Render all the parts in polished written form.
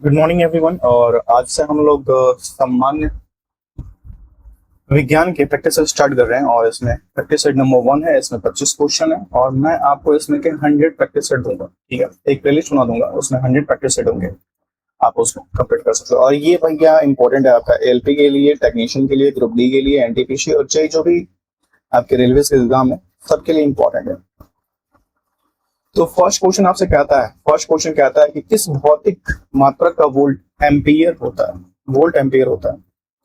Good morning everyone. और आज से हम लोग सामान्य विज्ञान के प्रैक्टिस स्टार्ट कर रहे हैं और इसमें प्रैक्टिस सेट नंबर 1 है। इसमें 25 क्वेश्चन है और मैं आपको इसमें के 100 प्रैक्टिस सेट दूंगा। ठीक है, एक प्लेलिस्ट बना दूंगा, उसमें 100 प्रैक्टिस सेट होंगे, आप उसको कंप्लीट कर सकते हो। और ये भैया इंपॉर्टेंट है आपका एलपी के लिए, टेक्नीशियन के लिए, ग्रुप डी के लिए, एनटीपीसी और चाहे जो भी आपके रेलवे के एग्जाम है सबके लिए इंपॉर्टेंट है। तो फर्स्ट क्वेश्चन आपसे कहता है, फर्स्ट क्वेश्चन कहता है कि किस भौतिक मात्रा का वोल्ट एम्पियर होता है। वोल्ट एम्पियर होता है,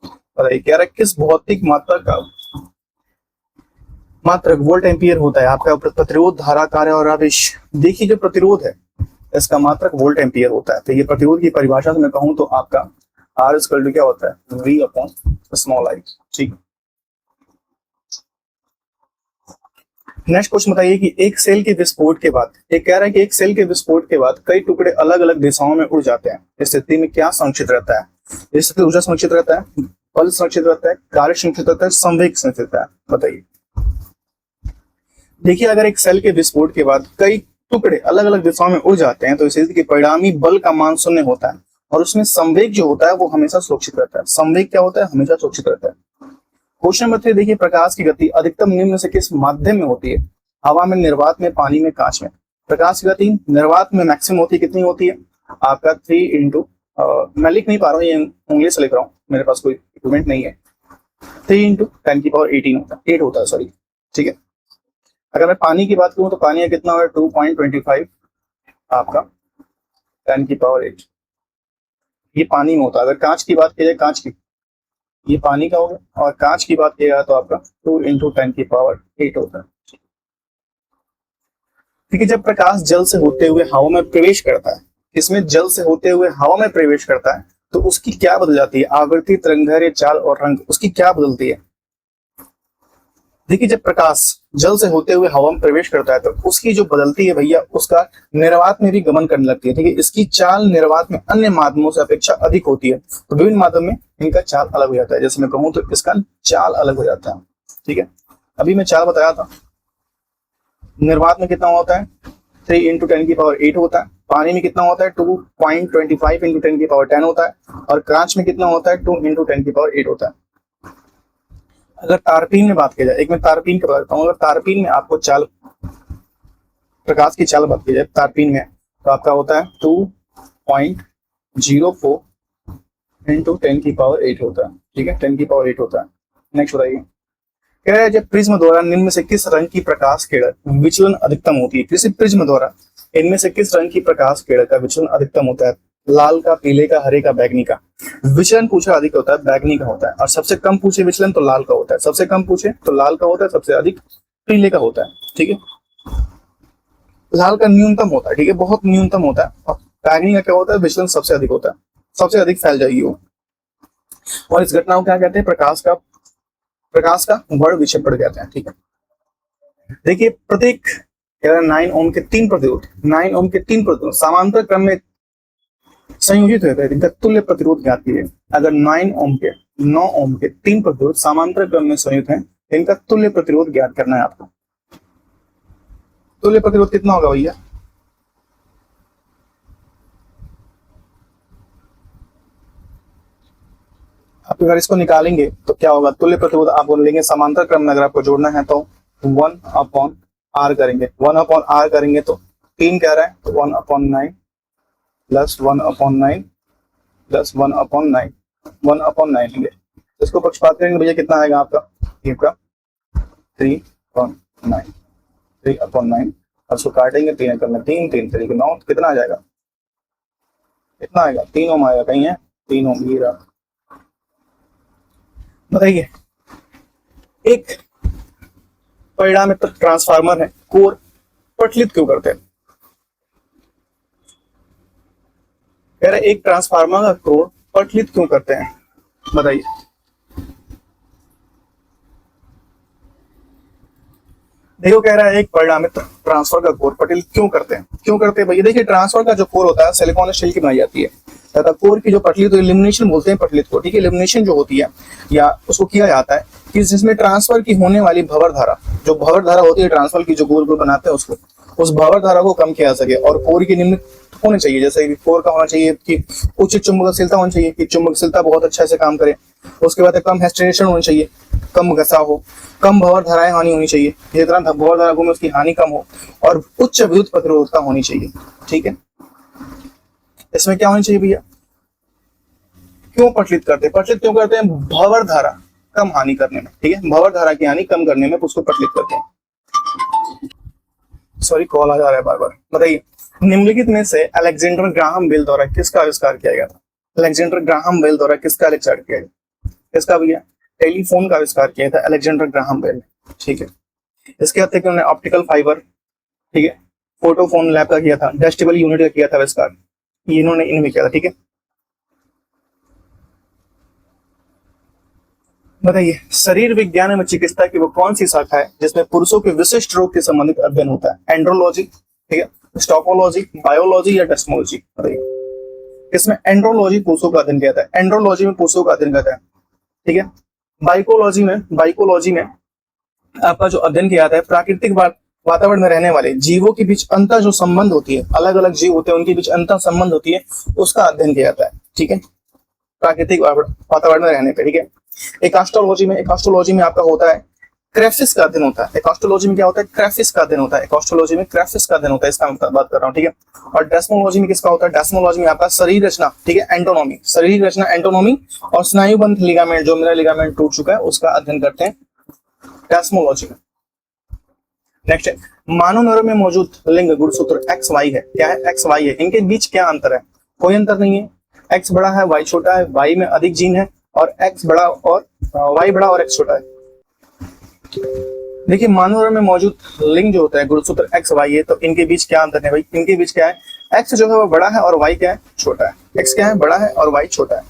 बताइए। कह रहा है किस भौतिक मात्रा का मात्रक वोल्ट एम्पियर होता है। आपका प्रतिरोध, धारा, कार्य और आवेश। देखिए जो प्रतिरोध है इसका मात्रक वोल्ट एम्पियर होता है। तो ये प्रतिरोध की परिभाषा से मैं कहूं तो आपका आर इक्वल टू क्या होता है, वी अपॉन स्मॉल आई। ठीक। नेक्स्ट क्वेश्चन बताइए कि एक सेल के विस्फोट के बाद, एक कह रहा है कि एक सेल के विस्फोट के बाद कई टुकड़े अलग अलग दिशाओं में उड़ जाते हैं। इस स्थिति में क्या संरक्षित रहता है। इस स्थिति ऊर्जा संरक्षित रहता है, बल संरक्षित रहता है, कार्य संरक्षित रहता है, संवेग संरक्षित रहता है, बताइए। देखिए अगर एक सेल के विस्फोट के बाद कई टुकड़े अलग अलग दिशाओं में उड़ जाते हैं तो इस स्थिति के परिणामी बल का मान 0 होता है और उसमें संवेग जो होता है वो हमेशा सुरक्षित रहता है। संवेग क्या होता है, हमेशा सुरक्षित रहता है। क्वेश्चन नंबर 3 देखिए, प्रकाश की गति अधिकतम निम्न से किस माध्यम में होती है। हवा में, निर्वात में, पानी में, कांच में। प्रकाश की गति निर्वात में मैक्सिमम होती है, कितनी होती है आपका 3 इंटू, मैं लिख नहीं पा रहा हूँ, ये उंगली से लिख रहा हूँ, मेरे पास कोई इक्विपमेंट नहीं है। 3 इंटू 10 की पावर 18 होता है, 8 होता है, सॉरी। ठीक है, अगर मैं पानी की बात करूं तो पानी का कितना होगा 2.25 आपका 10 की पावर 8, ये पानी में होता है। अगर कांच की बात की जाए, कांच की, ये पानी का होगा और कांच की बात किया तो आपका 2 इंटू 10 की पावर 8 होता है। ठीक है, जब प्रकाश जल से होते हुए हवा में प्रवेश करता है, इसमें जल से होते हुए हवा में प्रवेश करता है तो उसकी क्या बदल जाती है, आवृत्ति, तरंगदैर्घ्य, चाल और रंग, उसकी क्या बदलती है। देखिए जब प्रकाश जल से होते हुए हवा में प्रवेश करता है तो उसकी जो बदलती है भैया, उसका निर्वात में भी गमन करने लगती है। ठीक है, इसकी चाल निर्वात में अन्य माध्यमों से अपेक्षा अधिक होती है, तो विभिन्न माध्यम में इनका चाल अलग हो जाता है। जैसे मैं कहूं तो इसका चाल अलग हो जाता है। ठीक है, अभी मैं चाल बताया था, निर्वात में कितना होता है 3 इंटू 10 की पावर 8 होता है, पानी में कितना होता है 2.25 इंटू 10 की पावर 10 होता है और कांच में कितना होता है 2 इंटू 10 की पावर 8 होता है। अगर तारपीन में बात की जाए, एक मैं तारपीन की बात करता हूँ, अगर तारपीन में आपको चाल, प्रकाश की चाल बात की जाए तारपीन में, तो आपका होता है 2.04 इंटू 10 की पावर 8 होता है। ठीक है, 10 की पावर 8 होता है। नेक्स्ट बताइए, कह रहा है जब प्रिज्म द्वारा निम्न में से किस रंग की प्रकाश किरण विचलन अधिकतम होती है। किसी प्रिज्म द्वारा इनमें से किस रंग की प्रकाश किरण का विचलन अधिकतम होता है। लाल का, पीले का, हरे का, बैगनी का। विचलन पूछा अधिक होता है बैगनी का होता है और सबसे कम पूछे विचलन तो लाल का होता है। सबसे कम पूछे तो लाल का होता है, सबसे अधिक पीले का होता है। ठीक है, लाल का न्यूनतम होता है, ठीक है, बहुत न्यूनतम होता है, और बैगनी का क्या होता है, विचलन सबसे अधिक होता है, सबसे अधिक फैल जाएगी वो। और इस घटना को क्या कहते हैं, प्रकाश का वर्ण विक्षेपण कहते हैं। ठीक है, देखिए प्रत्येक 9 ओम के 3 प्रतिरोध, 9 ओम के 3 प्रतिरोध समांतर क्रम में संयोजित होते हैं, इनका तुल्य प्रतिरोध ज्ञात कीजिए। अगर 9 ओम के 3 प्रतिरोध समांतर क्रम में संयुक्त हैं, इनका तुल्य प्रतिरोध ज्ञात करना है आपको। तुल्य प्रतिरोध कितना होगा भैया, आप अगर इसको निकालेंगे तो क्या होगा, तुल्य प्रतिरोध आप लेंगे समांतर क्रम में, अगर आपको जोड़ना है तो 1/r करेंगे, 1/r करेंगे तो 3 कह रहा है तो 1/9 प्लस 1/9 प्लस 1/9, 1/9 लेंगे। इसको पक्षपात करेंगे भैया कितना आएगा आपका 3/9, 3/9 और उसको काटेंगे 3 करना, 3 3 तरीके 9, कितना आ जाएगा, कितना आएगा 3 ओम आएगा, कहीं है 3 ओम, ये रहा। बताइए एक परिणाम में ट्रांसफार्मर है, कोर पटलित क्यों करते हैं। कह रहे एक ट्रांसफार्मर का कोर पटलित क्यों करते हैं, बताइए। देखो कह रहा है एक परिणाम में ट्रांसफर का कोर पटलित क्यों करते हैं, क्यों करते हैं भैया। देखिए ट्रांसफर का जो कोर होता है सिलिकॉन स्टील की बनाई जाती है, तथा कोर की जो पटलित, तो एलिमिनेशन बोलते हैं पटलित को, ठीक है। एलिमिनेशन जो होती है या उसको किया जाता है कि जिसमें ट्रांसफर की होने वाली भंवर धारा, जो भंवर धारा होती है ट्रांसफर की, जो गोल गोल बनाते हैं उसको, उस भंवर धारा को कम किया जा सके। और कोर की निम्न होने चाहिए, जैसे कि कोर का होना चाहिए कि उचित चुंबकशीलता होनी चाहिए, कि चुंबकशीलता बहुत अच्छा से काम करे। उसके बाद कम हेस्टेशन होनी चाहिए, कम घसा हो, कम भंवर धाराएं हानि होनी चाहिए, जितना भंवर धारा घूमे उसकी हानि कम हो, और उच्च विद्युत प्रतिरोधकता होनी चाहिए, ठीक है। इसमें क्या होनी चाहिए भैया? क्यों पटलित करते हैं? पटलित क्यों करते हैं? भंवर धारा कम हानि करने में, ठीक है। भंवर धारा की हानि कम करने में उसको पटलित करते हैं। सॉरी, कॉल आ जा रहा है बार बार। बताइए, निम्नलिखित में से अलेक्जेंडर ग्राहम बेल द्वारा किसका आविष्कार किया गया था? अलेक्जेंडर ग्राहम बेल द्वारा किसका आविष्कार किया गया? किसका भैया? टेलीफोन का आविष्कार किया था अलेक्जेंडर ग्राहम बेल ने, ठीक है। इसके बाद उन्होंने ऑप्टिकल फाइबर, ठीक है, फोटोफोन लैब का किया था, डेसिबल यूनिट का किया था आविष्कार, ये इन्होंने इनमें किया था, ठीक है। बताइए, शरीर विज्ञान में चिकित्सा की वो कौन सी शाखा है जिसमें पुरुषों के विशिष्ट रोग के संबंधित अध्ययन होता है? एंड्रोलॉजी, ठीक है, स्टोपोलॉजी, बायोलॉजी या डेस्मोलॉजी? बताइए, इसमें एंड्रोलॉजी पुरुषों का अध्ययन किया था, एंड्रोलॉजी में पुरुषों का अध्ययन करता है, ठीक है। बाइकोलॉजी में आपका जो अध्ययन किया जाता है प्राकृतिक वातावरण में रहने वाले जीवों के बीच अंतर जो संबंध होती है, अलग अलग जीव होते हैं उनके बीच अंतर संबंध होती है, उसका अध्ययन किया जाता है, ठीक है, प्राकृतिक वातावरण में रहने पे, ठीक है। एकास्ट्रोलॉजी में आपका होता है क्रेफिस का अध्ययन होता है। एकास्ट्रोलॉजी में क्या होता है? क्रेफिस का अध्ययन होता है। एकास्ट्रोलॉजी में क्रेफिस का अध्ययन होता है, इसका मैं बात कर रहा हूँ, ठीक है। और डेस्मोलॉजी में किसका होता है? डेस्मोलॉजी में आपका शरीर रचना, ठीक है, एंटोनॉमी, शरीर रचना एंटोनॉमी और स्नायुबंध लिगामेंट, जो मेरा लिगामेंट टूट चुका है उसका अध्ययन करते हैं डेस्मोलॉजी में। नेक्स्ट है, मानव नर में मौजूद लिंग गुणसूत्र एक्स वाई है। क्या है? एक्स वाई है। इनके बीच क्या अंतर है? कोई अंतर नहीं है। एक्स बड़ा है, वाई छोटा है, वाई में अधिक जीन है, और एक्स बड़ा और वाई बड़ा और एक्स छोटा है। देखिए, मानव में मौजूद लिंग जो होता है गुणसूत्र एक्स वाई है, तो इनके बीच क्या अंतर है भाई? इनके बीच क्या है? एक्स जो है वो बड़ा है और वाई क्या है? छोटा है। एक्स क्या है? बड़ा है और वाई छोटा है।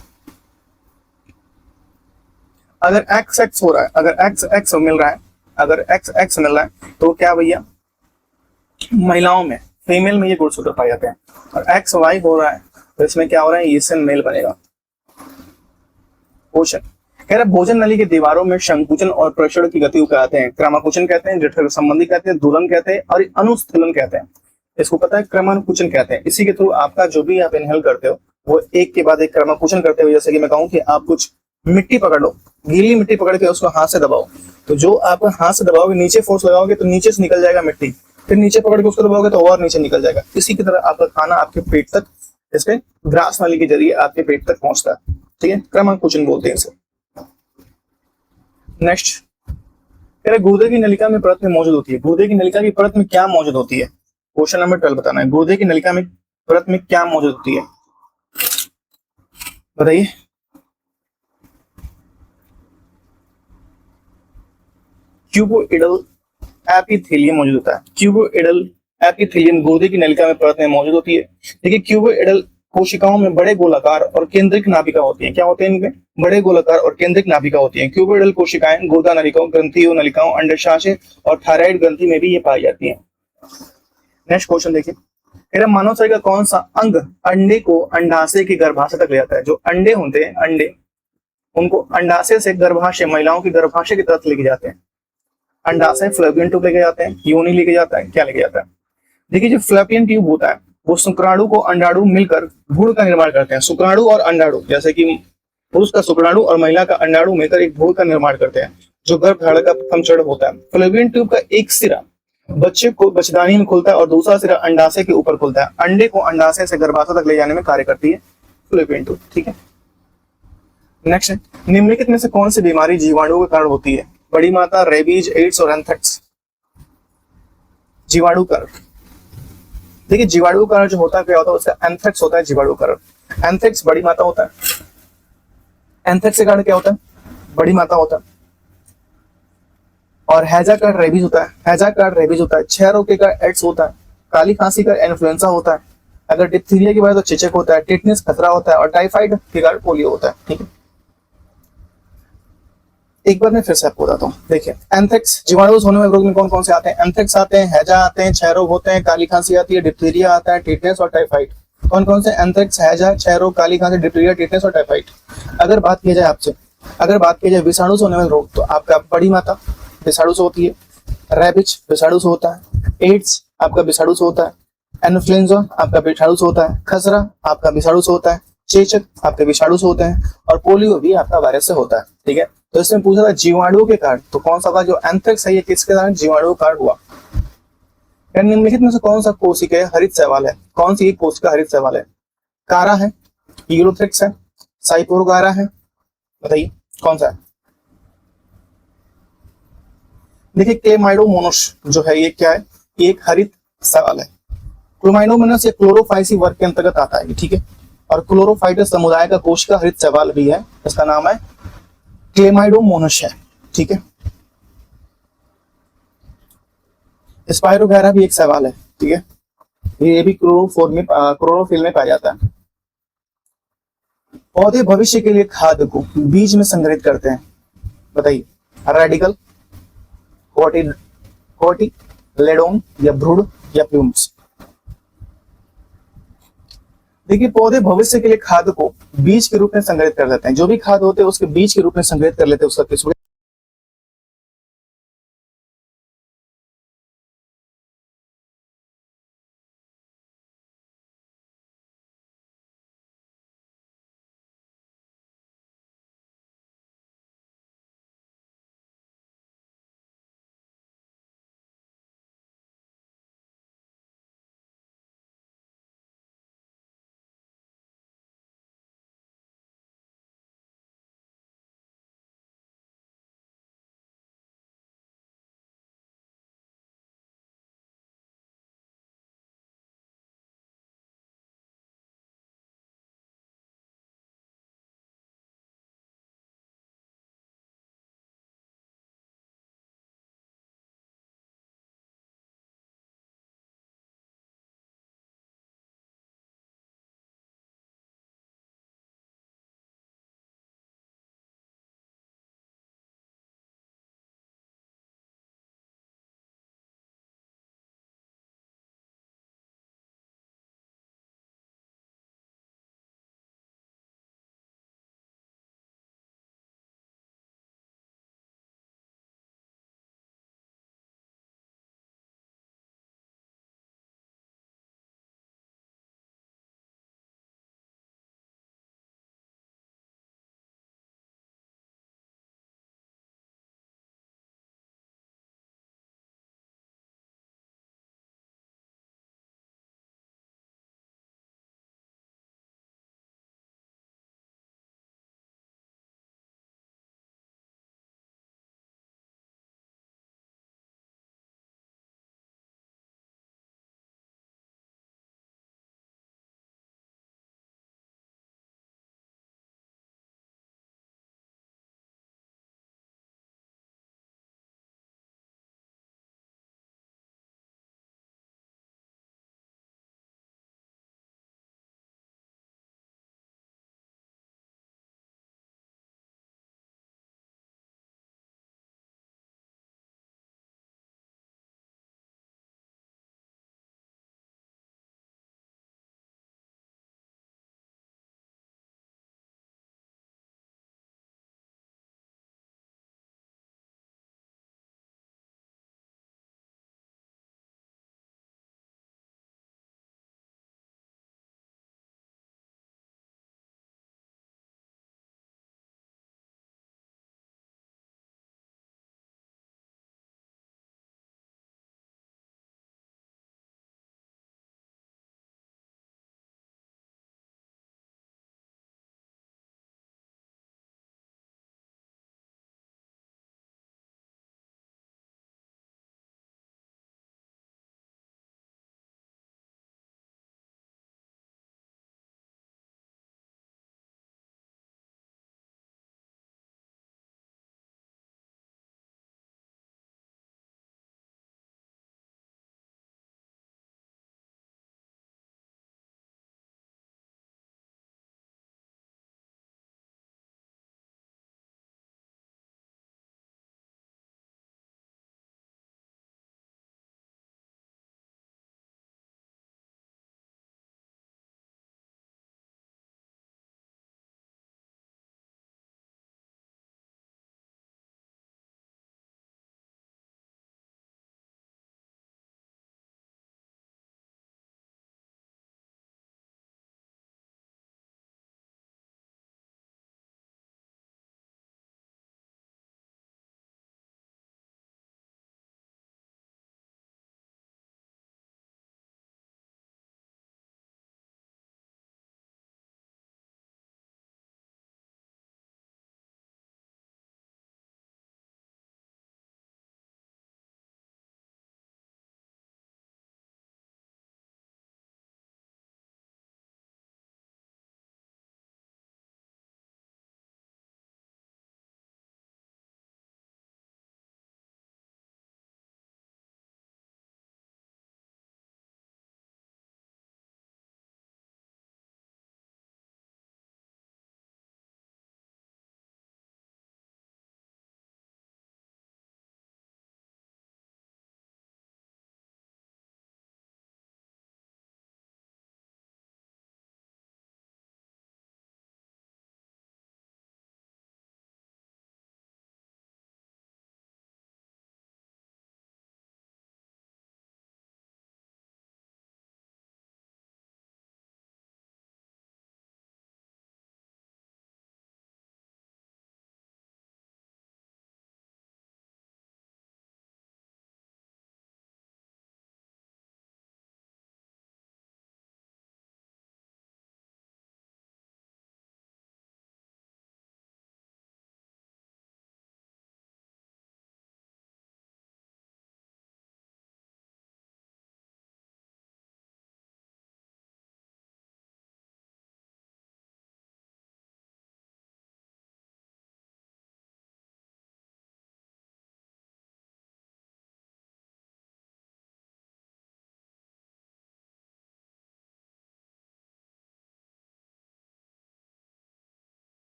अगर एक्स एक्स हो रहा है, अगर एक्स एक्स मिल रहा है, अगर एक्स एक्स मिल रहा है तो क्या भैया? महिलाओं में, फीमेल में ये गुणसूत्र पाए जाते हैं। और एक्स वाई हो रहा है तो इसमें क्या हो रहा है? ये मेल बनेगा। क्वेश्चन कह रहा है, भोजन नली की दीवारों में संकुचन और प्रसरण की गति को कहते हैं क्रमाकुचन कहते हैं, जठर संबंधी कहते हैं, दोलन कहते हैं, और अनुस्थलन कहते हैं। इसको पता है, क्रमानुकुचन कहते हैं। इसी के थ्रू आपका जो भी आप इनहेल करते हो वो एक के बाद एक क्रमाकुचन करते हुए, जैसे कि मैं कहूँ कि आप कुछ मिट्टी पकड़ लो, गीली मिट्टी पकड़ के उसको हाथ से दबाओ, तो जो आप हाथ से दबाओगे, नीचे फोर्स लगाओगे तो नीचे से निकल जाएगा मिट्टी, फिर नीचे पकड़ के उसको दबाओगे तो और नीचे निकल जाएगा। इसी की तरह आपका खाना आपके पेट तक, इसके ग्रास नाली के जरिए आपके पेट तक पहुंचता है, ठीक है, क्रमाकुचन बोलते हैं इसे। नेक्स्ट, गुर्दे की नलिका में परत में मौजूद होती है। गुर्दे की नलिका की परत में क्या मौजूद होती है? क्वेश्चन नंबर 12 बताना है। गुर्दे की नलिका में परत में क्या मौजूद होती है? बताइए। क्यूबोइडल एपिथेलियम मौजूद होता है। क्यूबोइडल एपिथेलियम गुर्दे की नलिका में परत में मौजूद होती है। देखिए, क्यूबोइडल कोशिकाओं में बड़े गोलाकार और केंद्रिक नाभिका होती हैं। क्या होते हैं इनमें? बड़े गोलाकार और केंद्रिक नाभिका होती हैं। क्यूबोइडल कोशिकाएं गुर्दा नलिकाओं, ग्रंथियों, नलिकाओं, अंडाशय और थायराइड ग्रंथि में भी ये पाई जाती हैं। नेक्स्ट क्वेश्चन देखिए, मानव शरीर का कौन सा अंग अंडे को अंडाशय की गर्भाशय तक ले जाता है? जो अंडे होते हैं, अंडे, उनको अंडाशय से गर्भाशय, महिलाओं की गर्भाशय की तरफ लेके जाते हैं। अंडाशय फ्लैपियन ट्यूब लेके जाते हैं, योनि लेके जाता है, क्या लेके जाता है? देखिए, जो फ्लैपियन ट्यूब होता है वो शुक्राणु को अंडाणु मिलकर भ्रूण का निर्माण करते हैं। शुक्राणु और अंडाणु, जैसे कि पुरुष का शुक्राणु और महिला का अंडाणु मिलकर एक भ्रूण का निर्माण करते हैं, जो गर्भधारण का प्रथम चरण होता है। फ्लैपियन ट्यूब का एक सिरा बच्चे को बच्चेदानी में खुलता है और दूसरा सिरा अंडाशय के ऊपर खुलता है। अंडे को अंडाशय से गर्भाशय तक ले जाने में कार्य करती है फ्लैपियन ट्यूब, ठीक है। नेक्स्ट, निम्नलिखित में से कौन सी बीमारी जीवाणुओं के कारण होती है? बड़ी माता, रेबीज, एड्स और एंथ्रेक्स। जीवाणु कारण, देखिए जीवाणु कारण जो होता है क्या होता है? उसका एंथ्रेक्स होता है जीवाणु कारण। एंथ्रेक्स बड़ी माता होता है। एंथ्रेक्स के कारण क्या होता है? बड़ी माता होता है। और हैजा का रेबीज होता है। हैजा का रेबीज होता है। क्षय रोग का एड्स होता है। काली खांसी का इन्फ्लुएंजा होता है। अगर डिप्थीरिया की बात तो चेचक होता है। टिटनेस खतरा होता है। और टाइफाइड के कारण पोलियो होता है, ठीक है। एक बार मैं फिर से आपको बताता हूँ। देखिए, एंथ्रेक्स जीवाणु होने वाले रोग में कौन कौन से आते हैं? एंथ्रेक्स आते हैं, हैजा आते हैं, क्षय रोग होते हैं, काली खांसी आती है, डिप्थीरिया आता है, टिटनेस और टाइफाइड। कौन कौन से? एंथ्रेक्स, हैजा, क्षय रोग, काली खांसी, डिप्थीरिया, टिटनेस और टाइफाइड। अगर बात की जाए आपसे, अगर बात की जाए विषाणु से होने वाले रोग, तो आपका बड़ी माता विषाणु से होती है, रैबिच विषाणु से होता है, एड्स आपका विषाणु से होता है, एनफ्लुएंजा आपका विषाणु से होता है, खसरा आपका विषाणु से होता है, चेचक आपके विषाणु से होते हैं, और पोलियो भी आपका वायरस से होता है। ठीक है, तो इसमें पूछा था जीवाणुओं के कारण, तो कौन सा था? जो एंथ्रेक्स है ये किसके कारण? जीवाणुओं के कारण हुआ। निम्नलिखित में से कौन सा कोशिका हरित शैवाल है? कौन सी एक कोशिका हरित शैवाल है? कारा है, यूरोथ्रिक्स है, साइपोरगारा है, बताइए कौन सा है? देखिए क्लेमाइडोमोनास जो है ये क्या है? ये एक हरित शैवाल है। क्लोमाइडोमोनास ये क्लोरोफाइसी वर्ग के अंतर्गत आता है, ठीक है, और क्लोरोफाइटस समुदाय का कोशिका हरित शैवाल भी है, इसका नाम है क्लेमाइडोमोनास है। ठीक है, स्पाइरोगैरा भी एक शैवाल है। ठीक है, ये भी क्लोरोफिल में पाया जाता है। पौधे भविष्य के लिए खाद्य को बीज में संग्रहित करते हैं, बताइए। रेडिकल, कोटिलेडोन या भ्रूण या प्लूम्स? देखिए पौधे भविष्य के लिए खाद्य को बीज के रूप में संग्रहित कर लेते हैं। जो भी खाद्य होते हैं उसके बीज के रूप में संग्रहित कर लेते हैं उसका